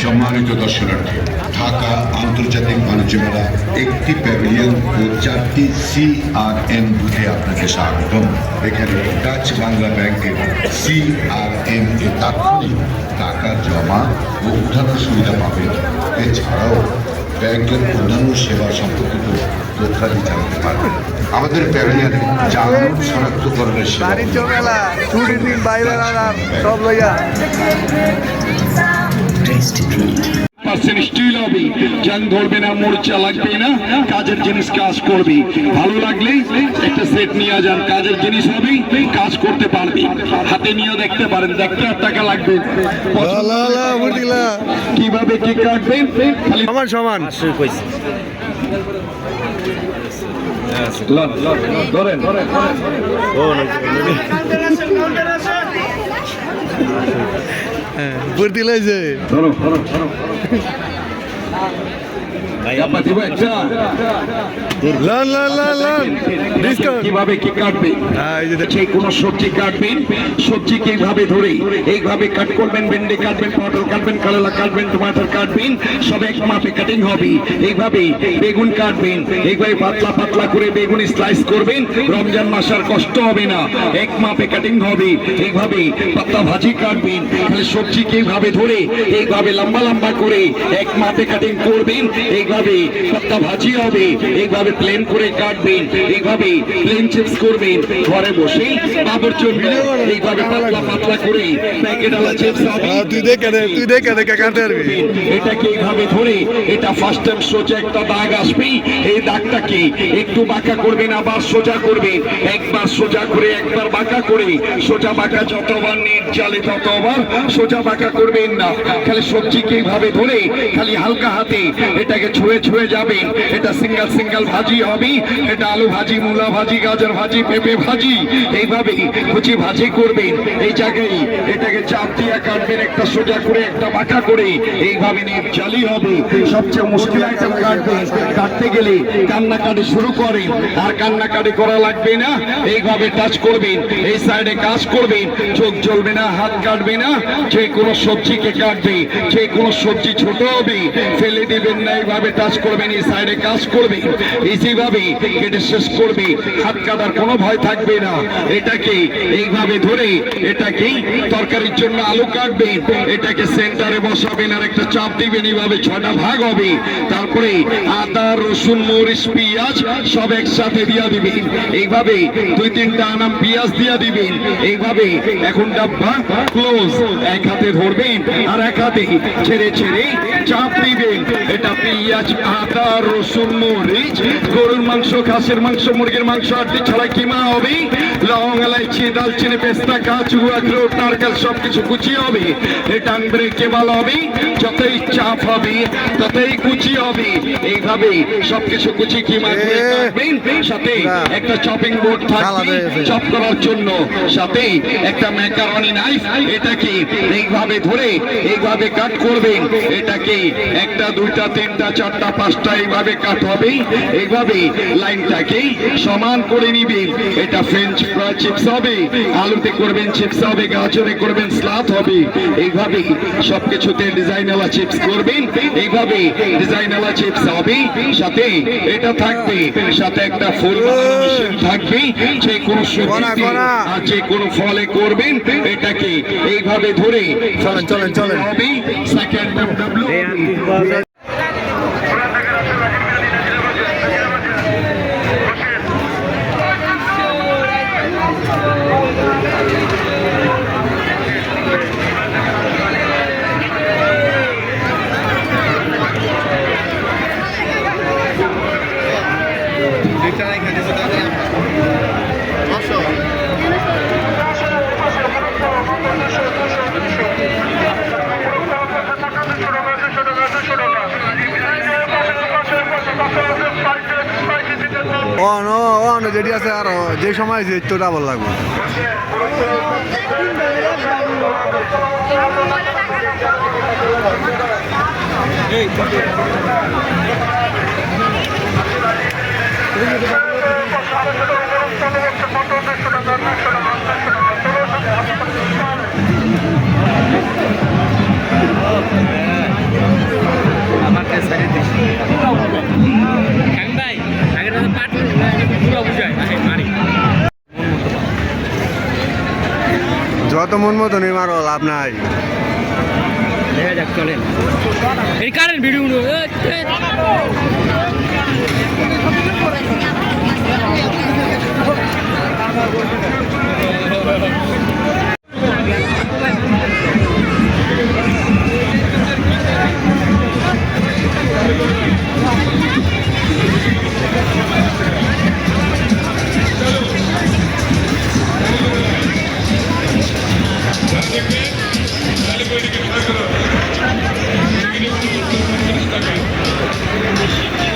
সম্মানিত দর্শনার্থী, ঢাকা আন্তর্জাতিক বাণিজ্য মেলা একটি প্যাভিলিয়ন ও 4টি CRM বুথে আপনাকে স্বাগতম। এখানে ডাচ বাংলা ব্যাংকের CRM এ তাৎক্ষণিক টাকা জমা ও উঠানোর সুবিধা পাবেন। এছাড়াও ব্যাংকের অন্যান্য সেবা সম্পর্কিত তথ্যাদি জানতে পারবেন। আমাদের প্যাভিলিয়নে যান শনাক্তকরণের সেবা স্টিল হবে, জান ধরবে না, মোর্চা লাগবে না, কাজের জিনিস কাজ করবে। ভালো লাগলে একটা সেট নিয়ে যান, কাজের জিনিস হবে, কাজ করতে পারবে। হাতে নিয়ে দেখতে পারেন, দেখতে আর টাকা লাগবে। কিভাবে কি কাটবেন সমান সমান ধরেন ধরো কিভাবে কি কাটবে, কোন সবজি কাটবেন, সবজি কিভাবে ধরে এইভাবে কাট করবেন, ভেন্ডি কাটবেন, পটল কাটবেন, করলা কাটবেন, টমাটার কাটবেন, সব এক মাপে কাটিং হবে। এইভাবে বেগুন কাটবেন, এইভাবে পাতলা পাতলা করে বেগুন স্লাইস করবেন। রমজান মাস আর কষ্ট হবে না, এক মাপে কাটিং হবে। এইভাবে পাতলা ভাজি কাটবেন, তাহলে সবজি কিভাবে ধরে এইভাবে লম্বা লম্বা করে এক মাপে কাটিং করবেন। এইভাবে পাতলা ভাজি হবে, এইভাবে প্লেন করে কাটবেন, এইভাবে প্লেন চিপস করবেন। ঘরে বসে বাবর চলবে, এইভাবে পাতলা পাতলা করে প্যাকেটওয়ালা চিপস হবে। এটাকে এইভাবে ধরে, এটা ফার্স্ট টাইম সোজা একটা দাগ আসবে। এই দাগটাকে একটু বাঁকা করবেন, আবার সোজা করবেন। একবার সোজা করে একবার বাঁকা করে, সোজা বাঁকা যতবার নেট জালে ততবার সোজা বাঁকা করবেন না। খালি সবজিকে এইভাবে ধরে খালি হালকা হাতে এটাকে ছুঁয়ে ছুঁয়ে যাবেন। এটা সিঙ্গেল সিঙ্গেল ভাজি হবে, এটা আলু ভাজি, মূলা ভাজি, গাজর ভাজি, পেঁপে ভাজি, এইভাবে কুচি ভাজি করবেন। এই জায়গায় এটাকে চাপ দিয়ে কাটবেন, একটা সোজা করে একটা বাঁকা করে, এইভাবে নেট জালি হবে। সবচেয়ে মুশকিল আইটেম কাটবেন, কাটতে গেলে কান্নাকাটি শুরু করেন, আর কান্নাকাটি করা লাগবে না। এইভাবে টাচ করবেন, এই সাইডে কাজ করবেন, চোখ জ্বলবে না, হাত কাটবে না। যে কোনো সবজিকে কাটবে, যে কোনো সবজি ছোট হবে ফেলে দিবেন না, এইভাবে টাচ করবেন, এই সাইডে কাজ করবেন, ইজিভাবে কেটে শেষ করবে। হাত কাটার কোনো ভয় থাকবে না। এটাকে এইভাবে ধরে এটাকে তরকারির জন্য আলু কাটবেন, এটাকে সেন্টারে বসাবেন আর একটা চাপ দিবেন, এইভাবে 6টা ভাগ হবে। তারপরে আদা, রসুন, মরিচ, পেঁয়াজ সব একসাথে দিয়ে দিবেন। এইভাবে 2-3টা আনাম পেঁয়াজ দিয়ে দিবেন। এইভাবে এখন ডাব্বা ক্লোজ, এক হাতে ধরবেন আর এক হাতে ছেড়ে ছেড়ে চাপ দিবেন। এটা পেঁয়াজ, আদা, রসুন, মরিচ, গরুর মাংস, খাসির মাংস, মুরগির মাংস, আটি ছাড়া কিমা হবে। লং, এলাইচি, দালচিনি, পেস্তা, কাজু, আখরোট, নারকেল সবকিছু কুচি হবে। এটা আনব্রেকেবল হবে, যতই চাপ হবে ততই কুচি হবে। এইভাবে সবকিছু কুচি কিমা করে কাটবেন। সাথে একটা চপিং বোর্ড থাকবে চপ করার জন্য, সাথে একটা ম্যাকারনি নাইফ। এটাকে এইভাবে ধরে এইভাবে কাট করবেন। এটাকে 1টা 2টা 3টা 4টা 5টা এইভাবে কাট হবে। এইভাবে লাইনটাকে সমান করে নিবেন। এটা ফ্রেঞ্চ ফ্রাই চিপস হবে, আলুতে করবেন চিপস হবে, গাজরে করবেন স্লাদ হবে। এইভাবে সবকিছুতে ডিজাইনওয়ালা চিপস করবেন। এইভাবে ডিজাইনওয়ালা চিপস হবে, সাথে এটা থাকবে, সাথে একটা ফুল মেশিন থাকবে। যে কোনো সবজি আর যে কোনো ফলে করবেন, এটাকে এইভাবে ধরে চলেন চলেন হবে। সেকেন্ড যেটি আছে আর যে সময় যে তো ডাবল লাগবে। ভাই আগের পাঠ পুরো বুঝায় মারি যত মন মতো নেই মারো লাভ নাই। দেখা যাক চলেন এই কারেন্ট ভিডিও Thank you.